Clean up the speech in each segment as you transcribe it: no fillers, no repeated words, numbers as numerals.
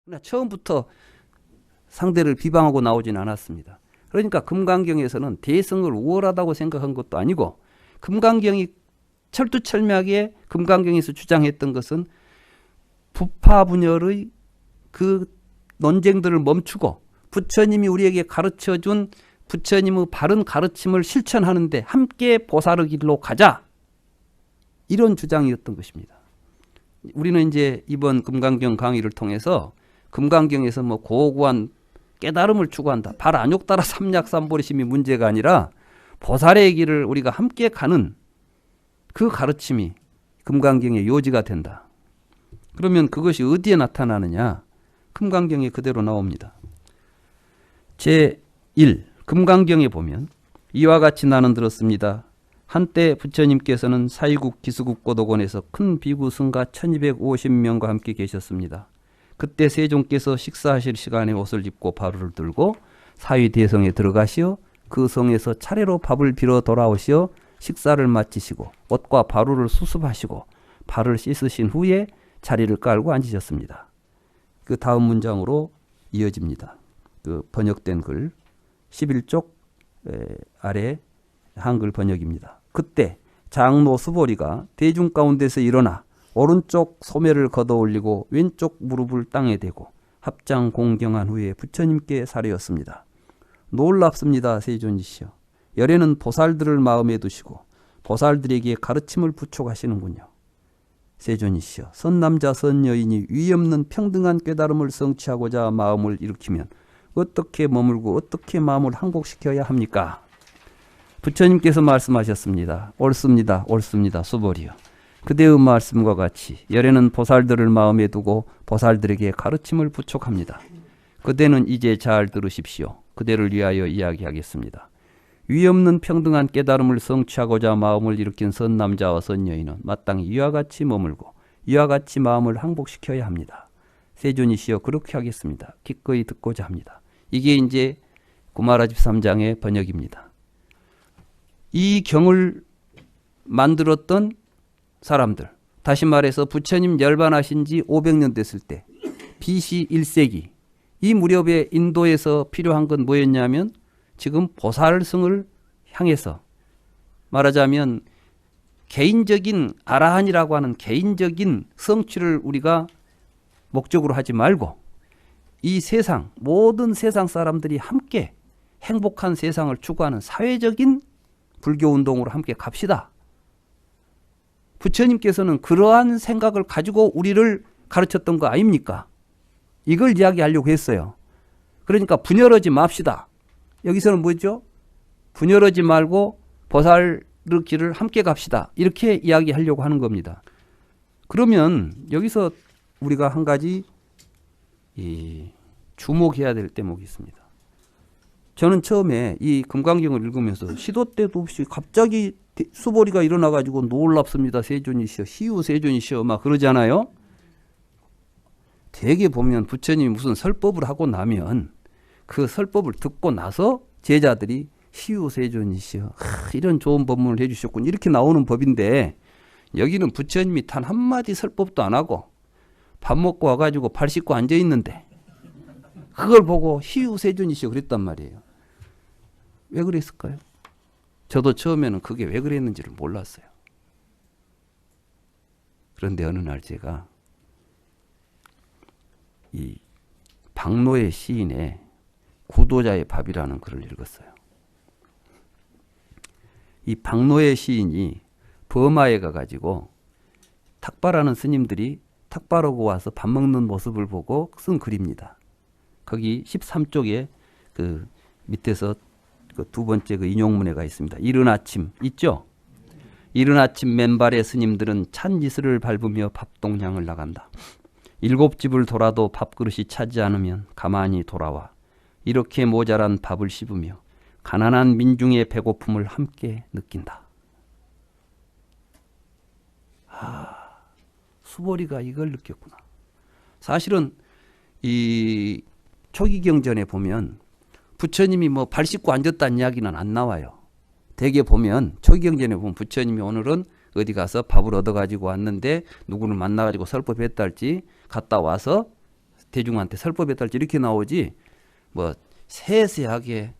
그러나 처음부터 상대를 비방하고 나오진 않았습니다. 그러니까 금강경에서는 대성을 우월하다고 생각한 것도 아니고, 금강경이 철두철미하게 금강경에서 주장했던 것은 부파분열의 그 논쟁들을 멈추고 부처님이 우리에게 가르쳐준 부처님의 바른 가르침을 실천하는데 함께 보살의 길로 가자, 이런 주장이었던 것입니다. 우리는 이제 이번 금강경 강의를 통해서 금강경에서 뭐 고고한 깨달음을 추구한다, 발 안욕 따라 삼약삼보리심이 문제가 아니라 보살의 길을 우리가 함께 가는 그 가르침이 금강경의 요지가 된다. 그러면 그것이 어디에 나타나느냐? 금강경에 그대로 나옵니다. 제1 금강경에 보면 이와 같이 나는 들었습니다. 한때 부처님께서는 사이국 기수국 고도곤에서 큰 비구 승가 1250명과 함께 계셨습니다. 그때 세종께서 식사하실 시간에 옷을 입고 바루를 들고 사위대성에 들어가시어 그 성에서 차례로 밥을 빌어 돌아오시어 식사를 마치시고 옷과 바루를 수습하시고 발을 씻으신 후에 자리를 깔고 앉으셨습니다. 그 다음 문장으로 이어집니다. 그 번역된 글 11쪽 아래 한글 번역입니다. 그때 장로 수보리가 대중 가운데서 일어나 오른쪽 소매를 걷어 올리고 왼쪽 무릎을 땅에 대고 합장 공경한 후에 부처님께 사려였습니다. 놀랍습니다, 세존이시여. 열애는 보살들을 마음에 두시고 보살들에게 가르침을 부촉하시는군요. 세존이시여, 선남자 선여인이 위없는 평등한 깨달음을 성취하고자 마음을 일으키면 어떻게 머물고 어떻게 마음을 항복시켜야 합니까? 부처님께서 말씀하셨습니다. 옳습니다, 옳습니다, 수보리여. 그대의 말씀과 같이 열애는 보살들을 마음에 두고 보살들에게 가르침을 부촉합니다. 그대는 이제 잘 들으십시오. 그대를 위하여 이야기하겠습니다. 위없는 평등한 깨달음을 성취하고자 마음을 일으킨 선남자와 선여인은 마땅히 이와 같이 머물고 이와 같이 마음을 항복시켜야 합니다. 세존이시여, 그렇게 하겠습니다. 기꺼이 듣고자 합니다. 이게 이제 구마라집 3장의 번역입니다. 이 경을 만들었던 사람들, 다시 말해서 부처님 열반하신 지 500년 됐을 때 BC 1세기 이 무렵에 인도에서 필요한 건 뭐였냐면 지금 보살승을 향해서 말하자면 개인적인 아라한이라고 하는 개인적인 성취를 우리가 목적으로 하지 말고 이 세상, 모든 세상 사람들이 함께 행복한 세상을 추구하는 사회적인 불교운동으로 함께 갑시다. 부처님께서는 그러한 생각을 가지고 우리를 가르쳤던 거 아닙니까? 이걸 이야기하려고 했어요. 그러니까 분열하지 맙시다. 여기서는 뭐죠? 분열하지 말고 보살의 길을 함께 갑시다. 이렇게 이야기하려고 하는 겁니다. 그러면 여기서 우리가 한 가지 주목해야 될 대목이 있습니다. 저는 처음에 이 금강경을 읽으면서 시도 때도 없이 갑자기 수보리가 일어나가지고 놀랍습니다, 세존이시여, 희우 세존이시여 막 그러잖아요. 대개 보면 부처님이 무슨 설법을 하고 나면 그 설법을 듣고 나서 제자들이 희우 세존이시여, 이런 좋은 법문을 해주셨군, 이렇게 나오는 법인데 여기는 부처님이 단 한마디 설법도 안 하고 밥 먹고 와가지고 발 씻고 앉아있는데 그걸 보고 희우 세존이시여 그랬단 말이에요. 왜 그랬을까요? 저도 처음에는 그게 왜 그랬는지를 몰랐어요. 그런데 어느 날 제가 이 박노의 시인의 구도자의 밥이라는 글을 읽었어요. 이 박노의 시인이 버마에 가가지고 탁발하는 스님들이 탁발하고 와서 밥 먹는 모습을 보고 쓴 글입니다. 거기 13쪽에 그 밑에서 그 두 번째 그 인용문에가 있습니다. 이른 아침 있죠? 이른 아침 맨발의 스님들은 찬 이슬을 밟으며 밥동량을 나간다. 7집을 돌아도 밥그릇이 차지 않으면 가만히 돌아와 이렇게 모자란 밥을 씹으며 가난한 민중의 배고픔을 함께 느낀다. 수보리가 이걸 느꼈구나. 사실은 이 초기경전에 보면 부처님이 뭐 발 씻고 앉았다는 이야기는 안 나와요. 대개 보면 초기경전에 보면 부처님이 오늘은 어디 가서 밥을 얻어가지고 왔는데 누구를 만나가지고 설법했다 할지 갔다 와서 대중한테 설법에 따라 이렇게 나오지 뭐 세세하게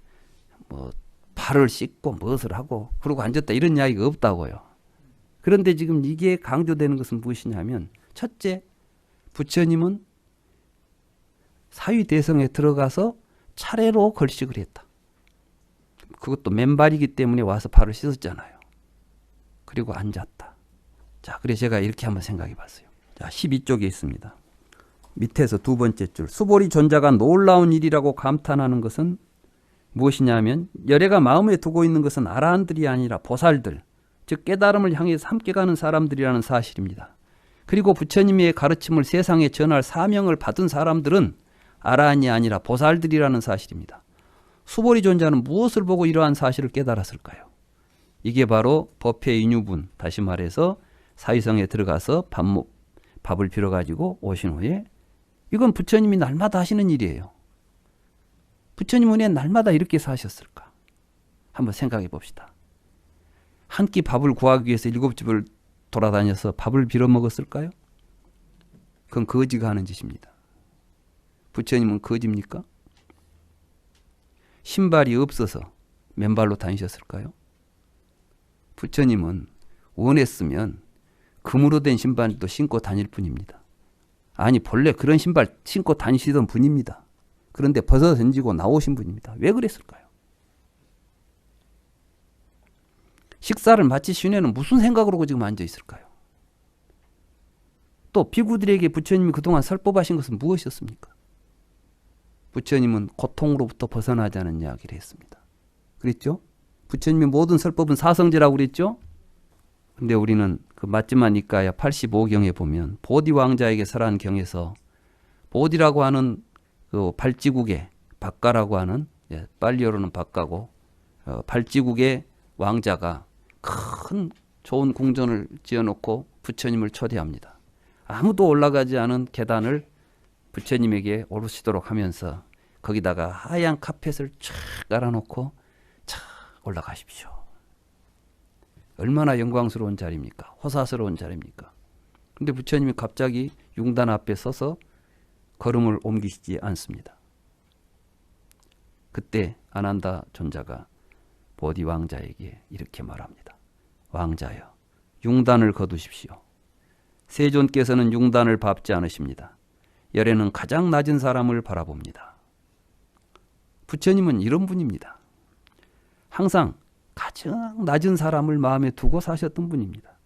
뭐 발을 씻고 무엇을 하고 그러고 앉았다 이런 이야기가 없다고요. 그런데 지금 이게 강조되는 것은 무엇이냐면 첫째, 부처님은 사위대성에 들어가서 차례로 걸식을 했다. 그것도 맨발이기 때문에 와서 발을 씻었잖아요. 그리고 앉았다. 자, 그래서 제가 이렇게 한번 생각해 봤어요. 자, 12쪽에 있습니다. 밑에서 두 번째 줄. 수보리 존자가 놀라운 일이라고 감탄하는 것은 무엇이냐면 열애가 마음에 두고 있는 것은 아라한들이 아니라 보살들, 즉 깨달음을 향해서 함께 가는 사람들이라는 사실입니다. 그리고 부처님의 가르침을 세상에 전할 사명을 받은 사람들은 아라한이 아니라 보살들이라는 사실입니다. 수보리 존자는 무엇을 보고 이러한 사실을 깨달았을까요? 이게 바로 법회 인유분, 다시 말해서 사위성에 들어가서 밥을 빌어가지고 오신 후에 이건 부처님이 날마다 하시는 일이에요. 부처님은 왜 날마다 이렇게 사셨을까? 한번 생각해 봅시다. 한 끼 밥을 구하기 위해서 7집을 돌아다녀서 밥을 빌어 먹었을까요? 그건 거지가 하는 짓입니다. 부처님은 거지입니까? 신발이 없어서 맨발로 다니셨을까요? 부처님은 원했으면 금으로 된 신발도 신고 다닐 뿐입니다. 아니 본래 그런 신발 신고 다니시던 분입니다. 그런데 벗어 던지고 나오신 분입니다. 왜 그랬을까요? 식사를 마치신 후에는 무슨 생각으로 지금 앉아 있을까요? 또 비구들에게 부처님이 그동안 설법하신 것은 무엇이었습니까? 부처님은 고통으로부터 벗어나자는 이야기를 했습니다. 그랬죠? 부처님의 모든 설법은 사성제라고 그랬죠? 근데 우리는 그 맞지마 니까야 85경에 보면 보디 왕자에게 설한 경에서 보디라고 하는 그 발지국의 박가라고 하는 빨리어로는 박가고 발지국의 왕자가 큰 좋은 궁전을 지어놓고 부처님을 초대합니다. 아무도 올라가지 않은 계단을 부처님에게 오르시도록 하면서 거기다가 하얀 카펫을 쫙 깔아놓고 쫙 올라가십시오. 얼마나 영광스러운 자리입니까? 호사스러운 자리입니까? 근데 부처님이 갑자기 융단 앞에 서서 걸음을 옮기시지 않습니다. 그때 아난다 존자가 보디 왕자에게 이렇게 말합니다. 왕자여, 융단을 거두십시오. 세존께서는 융단을 밟지 않으십니다. 열애는 가장 낮은 사람을 바라봅니다. 부처님은 이런 분입니다. 항상 가장 낮은 사람을 마음에 두고 사셨던 분입니다.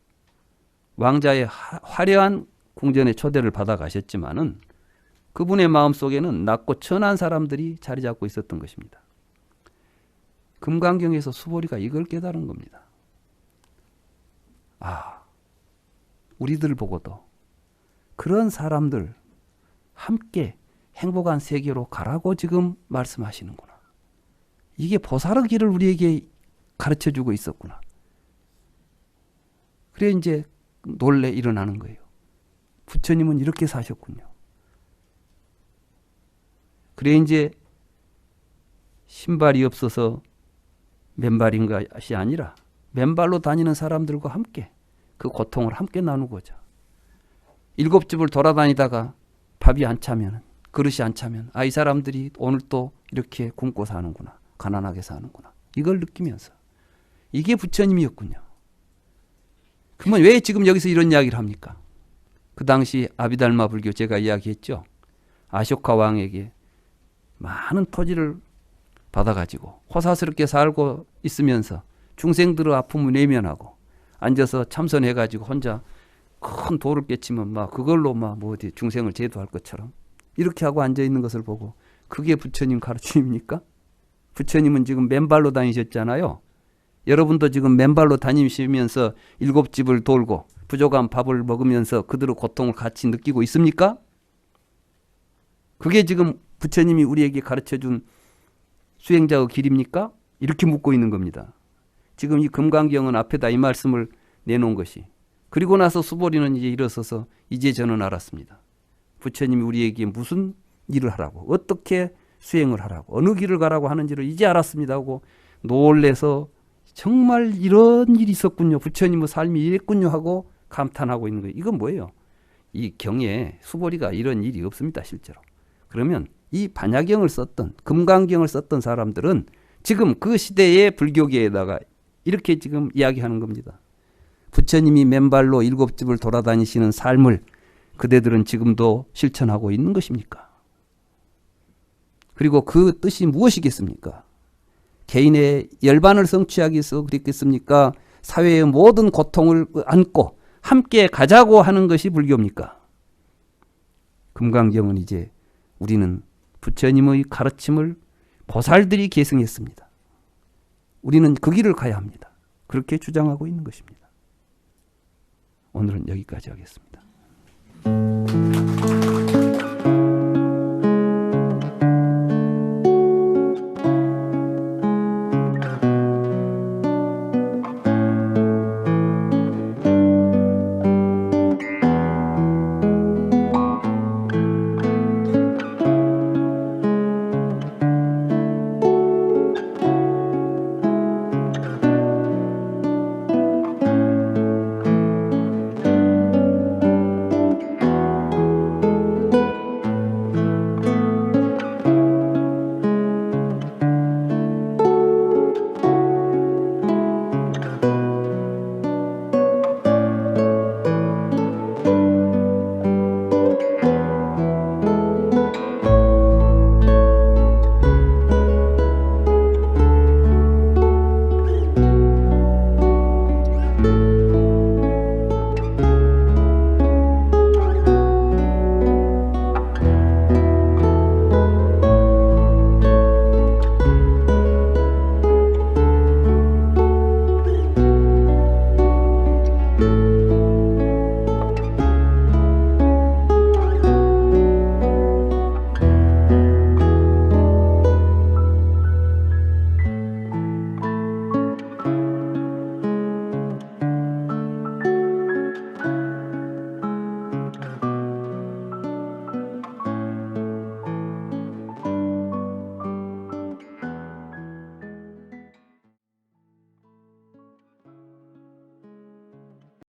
왕자의 화려한 궁전의 초대를 받아 가셨지만은 그분의 마음속에는 낮고 천한 사람들이 자리 잡고 있었던 것입니다. 금강경에서 수보리가 이걸 깨달은 겁니다. 아, 우리들 보고도 그런 사람들 함께 행복한 세계로 가라고 지금 말씀하시는구나. 이게 보살의 길을 우리에게 가르쳐주고 있었구나. 그래 이제 놀래 일어나는 거예요. 부처님은 이렇게 사셨군요. 그래 이제 신발이 없어서 맨발인 것이 아니라 맨발로 다니는 사람들과 함께 그 고통을 함께 나누고자 7집을 돌아다니다가 밥이 안 차면, 그릇이 안 차면 이 사람들이 오늘 또 이렇게 굶고 사는구나, 가난하게 사는구나, 이걸 느끼면서 이게 부처님이었군요. 그러면 왜 지금 여기서 이런 이야기를 합니까? 그 당시 아비달마 불교 제가 이야기했죠. 아쇼카 왕에게 많은 토지를 받아가지고 호사스럽게 살고 있으면서 중생들의 아픔을 외면하고 앉아서 참선해가지고 혼자 큰 돌을 깨치면 막 그걸로 막 뭐 어디 중생을 제도할 것처럼 이렇게 하고 앉아 있는 것을 보고 그게 부처님 가르침입니까? 부처님은 지금 맨발로 다니셨잖아요. 여러분도 지금 맨발로 다니시면서 7집을 돌고 부족한 밥을 먹으면서 그들의 고통을 같이 느끼고 있습니까? 그게 지금 부처님이 우리에게 가르쳐준 수행자의 길입니까? 이렇게 묻고 있는 겁니다. 지금 이 금강경은 앞에다 이 말씀을 내놓은 것이. 그리고 나서 수보리는 이제 일어서서 이제 저는 알았습니다. 부처님이 우리에게 무슨 일을 하라고, 어떻게 수행을 하라고, 어느 길을 가라고 하는지를 이제 알았습니다 하고 놀래서 정말 이런 일이 있었군요. 부처님의 삶이 이랬군요 하고 감탄하고 있는 거예요. 이건 뭐예요? 이 경에 수보리가 이런 일이 없습니다. 실제로. 그러면 이 반야경을 썼던 금강경을 썼던 사람들은 지금 그 시대의 불교계에다가 이렇게 지금 이야기하는 겁니다. 부처님이 맨발로 7집을 돌아다니시는 삶을 그대들은 지금도 실천하고 있는 것입니까? 그리고 그 뜻이 무엇이겠습니까? 개인의 열반을 성취하기 위해서 그랬겠습니까? 사회의 모든 고통을 안고 함께 가자고 하는 것이 불교입니까? 금강경은 이제 우리는 부처님의 가르침을 보살들이 계승했습니다. 우리는 그 길을 가야 합니다. 그렇게 주장하고 있는 것입니다. 오늘은 여기까지 하겠습니다.